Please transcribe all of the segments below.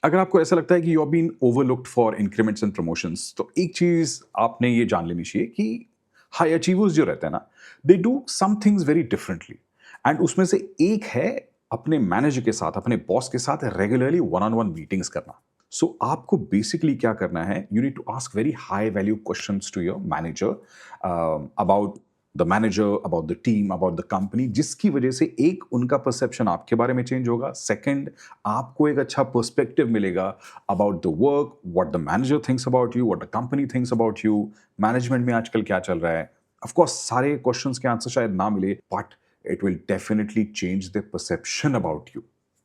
अगर आपको ऐसा लगता है कि you are been overlooked for increments and promotions, तो एक चीज आपने ये जान लेनी चाहिए कि हाई अचीवर्स जो रहते हैं ना, they do some things very differently. And उसमें से एक है अपने मैनेजर के साथ, अपने बॉस के साथ regularly one on one meetings करना। सो आपको बेसिकली क्या करना है, you need to ask very high value questions to your manager about the manager, about the team, about the company, जिसकी वजह से एक उनका परसेप्शन आपके बारे में चेंज होगा। सेकंड, आपको एक अच्छा पर्सपेक्टिव मिलेगा about the work, what the manager thinks about you, what the company thinks about you, management में आजकल क्या चल रहा है। ऑफ कोर्स सारे क्वेश्चंस के आंसर शायद ना मिले, but it will definitely change the perception about you,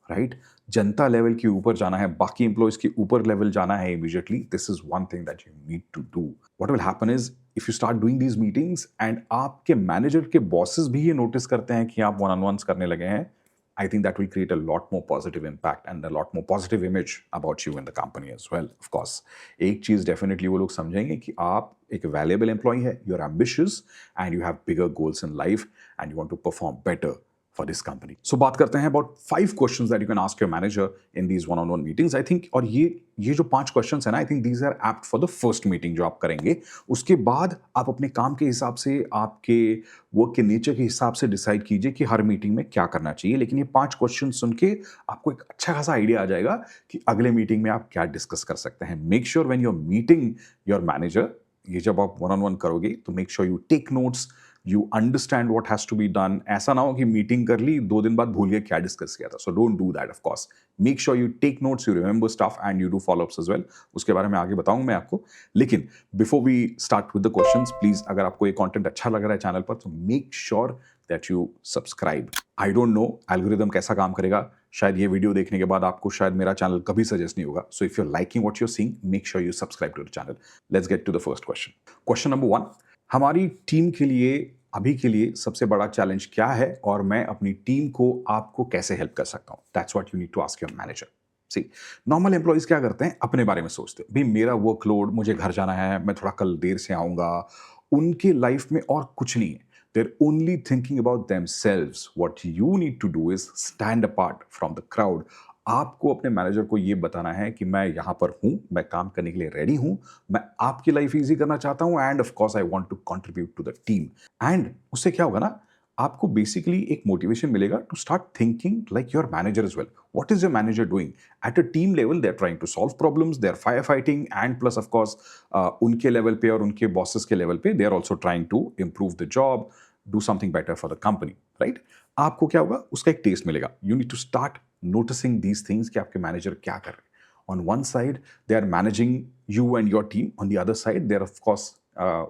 right? Janata level के ऊपर जाना है, बाकी एम्प्लॉयज के ऊपर लेवल जाना है immediately. This is one thing that you need to do. What will happen is, if you start doing these meetings and आपके मैनेजर के बॉसेस भी ये नोटिस करते हैं कि आप वन ऑन वंस करने लगे हैं, I think that will create a lot more positive impact and a lot more positive image about you in the company as well, of course. एक चीज डेफिनेटली वो लोग समझेंगे कि आप एक वैल्यूएबल एम्प्लॉय है, you are ambitious and you have bigger goals in life and you want to perform better for this company. So बात करते हैं about 5 questions that you can ask your manager in these one on one meetings, I think. और ये जो 5 questions है ना, I think these are apt for the first meeting जो आप करेंगे। उसके बाद आप अपने काम के हिसाब से, आपके वर्क के नेचर के हिसाब से डिसाइड कीजिए कि हर मीटिंग में क्या करना चाहिए। लेकिन ये 5 क्वेश्चन सुन के आपको एक अच्छा खासा आइडिया आ जाएगा कि अगले मीटिंग में आप क्या डिस्कस कर सकते हैं। Make sure when you are meeting your manager, ये जब आप वन ऑन वन करोगे, तो make sure you take notes, you understand what has to be done. ऐसा ना हो कि मीटिंग कर ली, 2 दिन बाद भूल गए क्या डिस्कस किया था। So don't do that, of course. Make sure you take notes, you remember stuff and you do followups as well. उसके बारे में आगे बताऊंगा मैं आपको। लेकिन before we start with the questions, please अगर आपको ये कंटेंट अच्छा लग रहा है चैनल पर, तो make sure that you subscribe. I don't know algorithm कैसा काम करेगा, शायद ये वीडियो देखने के बाद आपको शायद मेरा चैनल कभी सजेस्ट नहीं होगा। So if you are liking what you are seeing, make sure you subscribe to the channel. Let's get to the first question. Question number 1, हमारी टीम के लिए अभी के लिए सबसे बड़ा चैलेंज क्या है और मैं अपनी टीम को आपको कैसे हेल्प कर सकता हूं? That's what you need to ask your manager. See, normal employees क्या करते हैं, अपने बारे में सोचते हैं, भाई मेरा वर्कलोड, मुझे घर जाना है, मैं थोड़ा कल देर से आऊंगा। उनके लाइफ में और कुछ नहीं है। They're only thinking about themselves. What you need to do is stand apart from the crowd. आपको अपने मैनेजर को ये बताना है कि मैं यहां पर हूं, मैं काम करने के लिए रेडी हूं, मैं आपकी लाइफ इजी करना चाहता हूं, and of course I want to contribute to the team. And उससे क्या होगा ना, आपको बेसिकली एक मोटिवेशन मिलेगा to start thinking like your manager as well. What is your manager doing at a team level? They are trying to solve problems, they are fire fighting, and plus of course उनके level पे और उनके bosses के level पे they are also trying to improve the job, do something better for the company, right? आपको क्या होगा, उसका एक टेस्ट मिलेगा। You need to start noticing these things कि आपके मैनेजर क्या कर रहे हैं। On one side, they are managing you and your team. On the other side, they are of course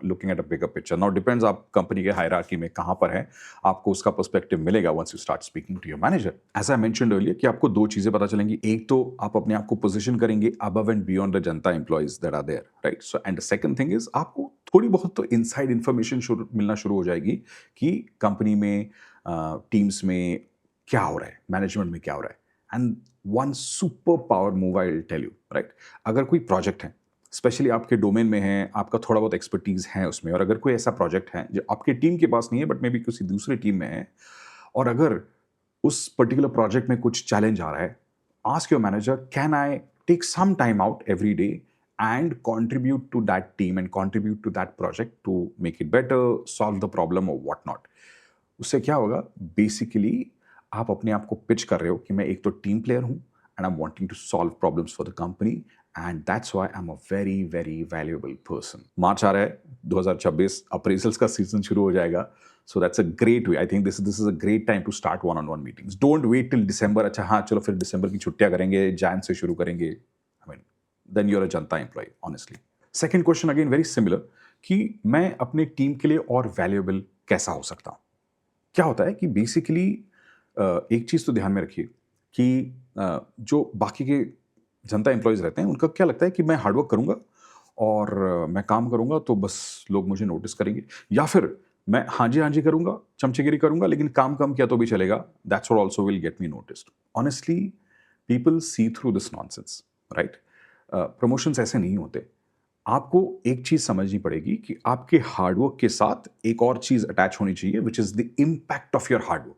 looking at a bigger picture. Now depends आप company के hierarchy में कहाँ पर हैं, आपको उसका पर्सपेक्टिव मिलेगा once you start speaking to your manager. As I mentioned earlier कि आपको 2 चीजें पता चलेंगी। एक तो आप अपने आप को पोजीशन करेंगे above and beyond the Janata employees that are there, right? So and the second thing is आपको थोड़ी बहुत तो इनसाइड इन्फॉर्मेशन मिलना शुरू हो जाएगी कि कंपनी में, टीम्स में क्या हो रहा है, मैनेजमेंट में क्या हो रहा है। And one super power move I will tell you, right? अगर कोई प्रोजेक्ट है, स्पेशली आपके डोमेन में है, आपका थोड़ा बहुत एक्सपर्टीज है उसमें, और अगर कोई ऐसा प्रोजेक्ट है जो आपके टीम के पास नहीं है बट मे बी किसी दूसरे टीम में है, और अगर उस पर्टिकुलर प्रोजेक्ट में कुछ चैलेंज आ रहा है, ask your manager, can I take some time out every day and contribute to that team and contribute to that project to make it better, solve the problem or what not. उससे क्या होगा, basically आप अपने आप को pitch कर रहे हो कि मैं एक तो टीम प्लेयर हूं and I am wanting to solve problems for the company, and that's why I am a very very valuable person. March आ रहा है, 2026 अप्रेजल्स का सीजन शुरू हो जाएगा। So that's a great way, I think this is a great time to start one on one meetings. Don't wait till December, अच्छा हाँ चलो फिर दिसंबर की छुट्टियां करेंगे, जैन से शुरू करेंगे। I mean then you are a जनता employ, honestly. Second question again very similar, कि मैं अपनी टीम के लिए और वैल्यूएबल कैसा हो सकता हूं। क्या होता है कि बेसिकली एक चीज़ तो ध्यान में रखिए कि जो बाकी के जनता एम्प्लॉयज़ रहते हैं, उनका क्या लगता है कि मैं हार्ड वर्क करूँगा और मैं काम करूँगा तो बस लोग मुझे नोटिस करेंगे, या फिर मैं हाँ जी करूँगा, चमचेगिरी करूँगा, लेकिन काम कम किया तो भी चलेगा, that's what also will get me noticed. Honestly people see through this nonsense, right? Promotions ऐसे नहीं होते। आपको एक चीज समझनी पड़ेगी कि आपके हार्डवर्क के साथ एक और चीज अटैच होनी चाहिए, which is the impact of your hard work.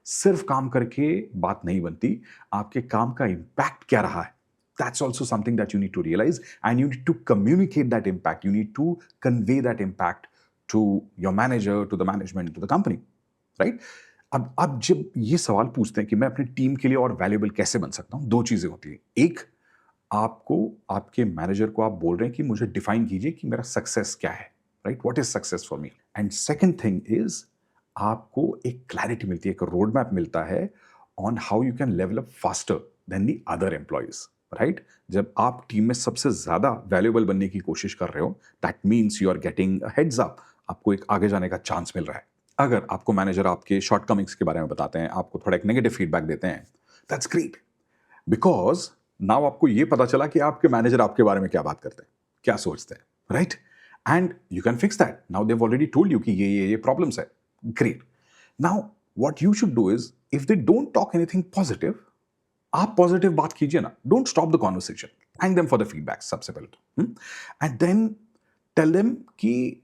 सिर्फ काम करके बात नहीं बनती, आपके काम का इम्पैक्ट क्या रहा है, That's also something that you need to realize, and you need to communicate that impact. You need to convey that impact to your manager, to the management, to the company, right? अब आप जब ये सवाल पूछते हैं कि मैं अपनी टीम के लिए और वैल्यूएबल कैसे बन सकता हूं, दो चीजें होती हैं। एक, आपको आपके मैनेजर को आप बोल रहे हैं कि मुझे डिफाइन कीजिए कि मेरा सक्सेस क्या है, right? What is success for me? And second thing is, आपको एक क्लैरिटी मिलती है, एक रोड मैप मिलता है on how you can level up faster than the other employees, right? जब आप टीम में सबसे ज्यादा वैल्यूएबल बनने की कोशिश कर रहे हो, that means you are getting heads up, आपको एक आगे जाने का चांस मिल रहा है। अगर आपको मैनेजर आपके शॉर्टकमिंग्स के बारे में बताते हैं, आपको थोड़ा एक नेगेटिव फीडबैक देते हैं, दैट्स ग्रेट, बिकॉज नाउ आपको ये पता चला कि आपके मैनेजर आपके बारे में क्या बात करते हैं, क्या सोचते हैं, right? And you can fix that. Now they've already told you कि ये प्रॉब्लम्स है, great. Now what you should do is, if they don't talk anything positive, आप पॉजिटिव बात कीजिए ना, don't stop the conversation, thank them for the feedback सबसे पहले तो, एंड देन टेल देम कि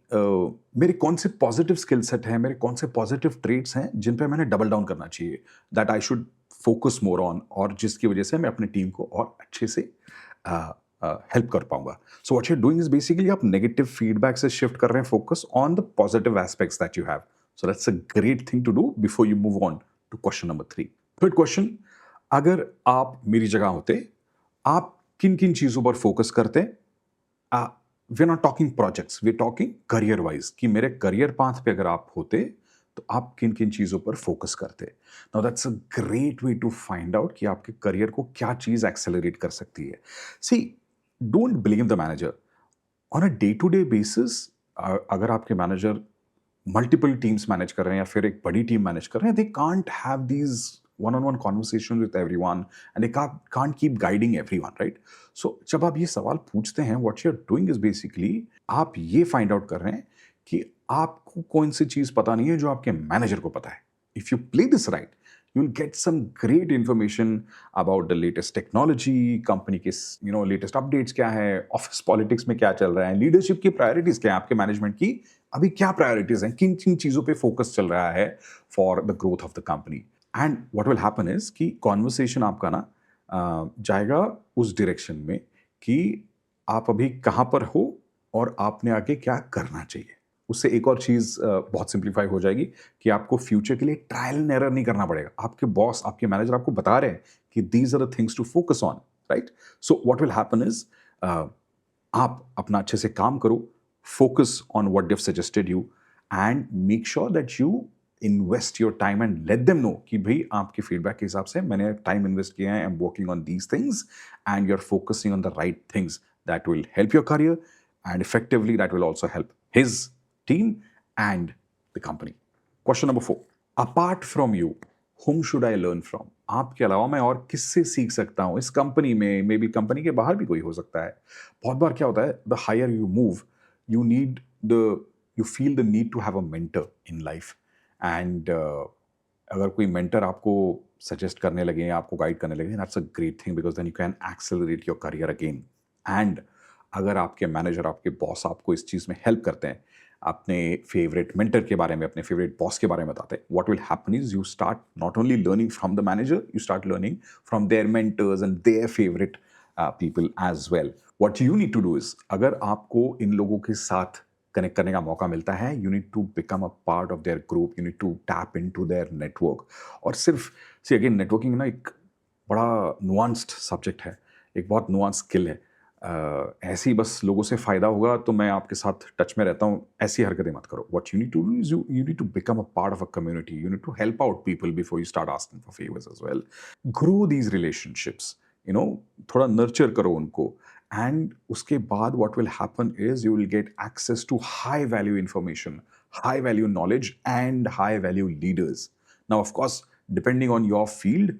मेरे कौन से पॉजिटिव स्किल सेट हैं, मेरे कौन से पॉजिटिव ट्रेट्स हैं जिन पे मैंने डबल डाउन करना चाहिए, that I should focus more on, और जिसकी वजह से मैं अपनी टीम को और अच्छे से हेल्प कर पाऊंगा। So what you are doing is basically आप नेगेटिव फीडबैक से शिफ्ट कर रहे हैं focus on the positive aspects that you have. So that's a great thing to do before you move on to question number 3। Third question, अगर आप मेरी जगह होते, आप किन किन चीजों पर फोकस करते? We are not talking projects, we are talking career wise, कि मेरे करियर पाथ पे अगर आप होते तो आप किन किन चीजों पर फोकस करते? Now that's a great way to find out कि आपके करियर को क्या चीज एक्सेलरेट कर सकती है। See, don't blame the manager on a day to day basis. अगर आपके मैनेजर मल्टीपल टीम्स मैनेज कर रहे हैं या फिर एक बड़ी टीम मैनेज कर रहे हैं, they can't have these one-on-one conversations with everyone, and they can't keep guiding everyone, right? So जब आप ये सवाल पूछते हैं, what you're doing is basically आप ये फाइंड आउट कर रहे हैं कि आपको कौन सी चीज पता नहीं है जो आपके मैनेजर को पता है। If you play this right, you will get some great information about the latest technology, company के लेटेस्ट अपडेट्स क्या है, ऑफिस पॉलिटिक्स में क्या चल रहा है, लीडरशिप की प्रायोरिटीज क्या है, आपके मैनेजमेंट की अभी क्या प्रायोरिटीज हैं, किन किन चीजों पे फोकस चल रहा है for the growth of the company. And what will happen is कि कॉन्वर्सेशन आपका ना जाएगा उस डायरेक्शन में कि आप अभी कहाँ पर हो और आपने आगे क्या करना चाहिए। उससे एक और चीज बहुत सिंप्लीफाई हो जाएगी कि आपको फ्यूचर के लिए ट्रायल एंड एरर नहीं करना पड़ेगा। आपके बॉस, आपके मैनेजर आपको बता रहे हैं कि these are the things to focus on, right? So what will happen is, आप अपना अच्छे से काम करो, focus on what they've suggested you, and make sure that you invest your time and let them know कि भाई आपके feedback के हिसाब से मैंने टाइम इन्वेस्ट किया है, I am working on these things and you are focusing on the right things that will help your career, and effectively that will also help his team and the company. Question number 4. Apart from you, whom should I learn from? आपके अलावा मैं और किससे सीख सकता हूँ इस company में? मे बी कंपनी के बाहर भी कोई हो सकता है। बहुत बार क्या होता है, the higher you move, you need the you feel the need to have a mentor in life, and अगर कोई मेंटर आपको सजेस्ट करने लगे, आपको गाइड करने लगे, that's a great thing because then you can accelerate your career again. And अगर आपके मैनेजर, आपके बॉस आपको इस चीज़ में हेल्प करते हैं, अपने फेवरेट मेंटर के बारे में, अपने फेवरेट बॉस के बारे में बताते हैं, what will happen is you start not only learning from the manager, you start learning from their mentors and their favourite people as well. What you need to do is, अगर आपको इन लोगों के साथ कनेक्ट करने का मौका मिलता है, you need to become a part of their group, you need to tap into their network. और सिर्फ सी अगेन, नेटवर्किंग ना एक बड़ा नुआंस्ड सब्जेक्ट है, एक बहुत नुआंस स्किल है। ऐसे ही बस लोगों से फायदा होगा तो मैं आपके साथ टच में रहता हूँ, ऐसी हरकतें मत करो। What you need to do is you need to become a part of a community, you need to help out people before you start asking for favours as well. Grow these relationships, थोड़ा nurture करो उनको, and उसके बाद what will happen is you will get access to high value information, high value knowledge and high value leaders. Now of course, depending on your field,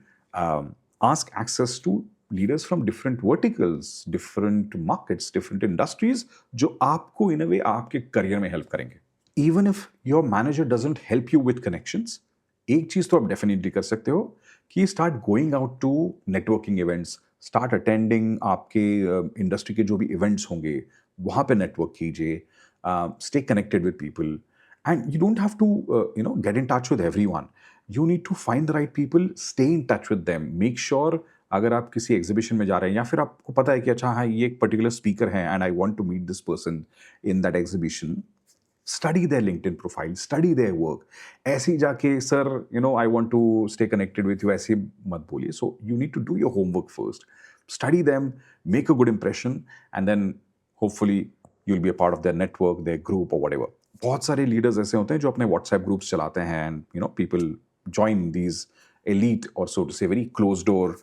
ask access to leaders from different verticals, different markets, different industries, जो आपको in a way आपके career में help करेंगे। Even if your manager doesn't help you with connections, एक चीज तो आप definitely कर सकते हो कि start going out to networking events, start attending आपके इंडस्ट्री के जो भी इवेंट्स होंगे वहां पे नेटवर्क कीजिए, stay connected with people, and you don't have to get in touch with everyone. You need to find the right people, stay in touch with them, make sure अगर आप किसी एग्जीबिशन में जा रहे हैं या फिर आपको पता है कि अच्छा हाँ ये एक पर्टिकुलर स्पीकर है and I want to meet this person in that exhibition, study their LinkedIn profile, study their work. ऐसे ही जाके sir I want to stay connected with you ऐसे मत बोलिए। So you need to do your homework first, study them, make a good impression and then hopefully you'll be a part of their network, their group or whatever. बहुत सारे leaders ऐसे होते हैं जो अपने व्हाट्सएप ग्रुप्स चलाते हैं and people join these elite और so to say very close door,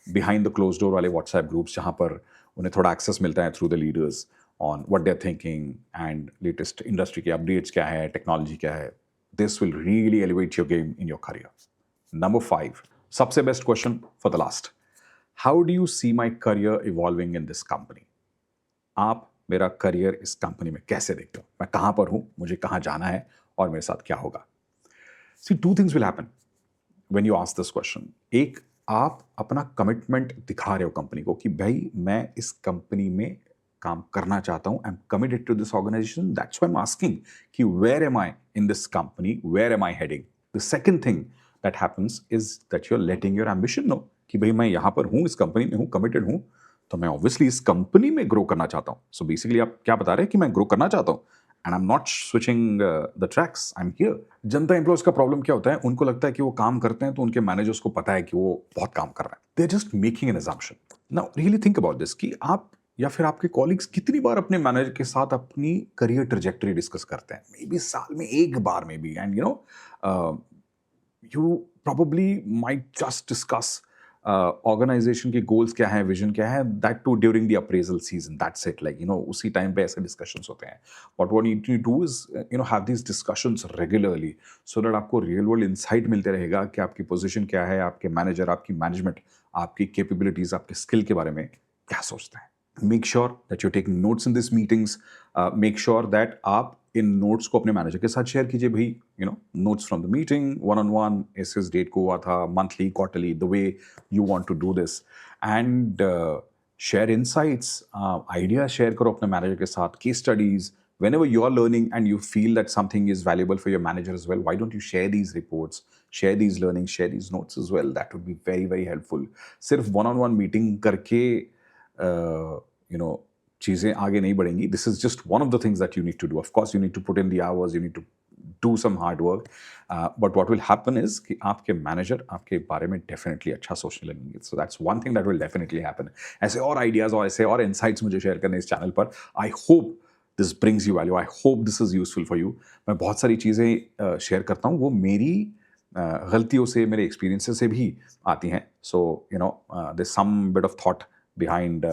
behind the close door वाले व्हाट्सएप ग्रुप्स जहाँ पर उन्हें थोड़ा एक्सेस मिलता है through the leaders on what they are thinking and latest industry के अपडेट्स क्या है, टेक्नोलॉजी क्या है। This will really elevate your game in your career. Number 5, सबसे best question for the last, how do you see my career evolving in this company? आप मेरा career इस company में कैसे देखते हो? मैं कहाँ पर हूँ, मुझे कहाँ जाना है और मेरे साथ क्या होगा? सी 2 things will happen when you ask this question. एक, आप अपना कमिटमेंट दिखा रहे हो कंपनी को कि भाई मैं इस कंपनी में काम करना चाहता हूँ, I am committed to this organisation, that's why I am asking कि where am I in this company, where am I heading. The second thing that happens is that you are letting your ambition know कि भाई मैं यहाँ पर हूँ, इस company में हूँ, कमिटेड हूँ, तो मैं ऑब्वियसली इस कंपनी में ग्रो करना चाहता हूँ। सो बेसिकली आप क्या बता रहे हैं कि मैं ग्रो करना चाहता हूँ and I am not switching the tracks, I am here. Janata employees का प्रॉब्लम क्या होता है, उनको लगता है कि वो काम करते हैं तो उनके मैनेजर्स को पता है कि वो बहुत काम कर रहे हैं। They are just making an assumption। Now really think about this कि आप या फिर आपके कॉलीग्स कितनी बार अपने मैनेजर के साथ अपनी करियर ट्रेजेक्टरी डिस्कस करते हैं? मे बी साल में एक बार में भी, and you probably might just discuss organization के गोल्स क्या है, विजन क्या है, that too during the appraisal season, that's it. Like उसी टाइम पे ऐसे डिस्कशंस होते हैं। But what you need to do is have these discussions regularly so that आपको रियल वर्ल्ड इंसाइट मिलते रहेगा कि आपकी पोजीशन क्या है, आपके मैनेजर, आपकी मैनेजमेंट, आपकी कैपेबिलिटीज, आपके स्किल के बारे में क्या सोचते हैं। Make sure that you taking notes in this meetings. Make sure that आप इन नोट्स को अपने मैनेजर के साथ शेयर कीजिए। भाई notes from the meeting, one on one, इस डेट को हुआ था, monthly, quarterly, the way you want to do this and share insights, idea share करो अपने मैनेजर के साथ, case studies. Whenever you are learning and you feel that something is valuable for your manager as well, why don't you share these reports, share these learnings, share these notes as well? That would be very, very helpful. सिर्फ one-on-one meeting करके चीज़ें आगे नहीं बढ़ेंगी. This is just one of the things that you need to do. Of course, you need to put in the hours, you need to do some hard work. But what will happen is कि आपके manager आपके बारे में definitely अच्छा सोचने लगेंगे. So that's one thing that will definitely happen. ऐसे और आइडियाज़ और ऐसे और इनसाइट्स मुझे शेयर करने इस चैनल पर. I hope this brings you value. I hope this is useful for you. मैं बहुत सारी चीज़ें शेयर करता हूँ, वो मेरी गलतियों से, मेरे एक्सपीरियंसेस से भी आती हैं. So there's some bit of thought behind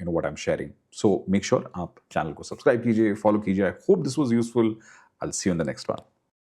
what I'm sharing. So make sure आप चैनल को सब्सक्राइब कीजिए, फॉलो कीजिए. I hope this was useful. I'll see you in the next one.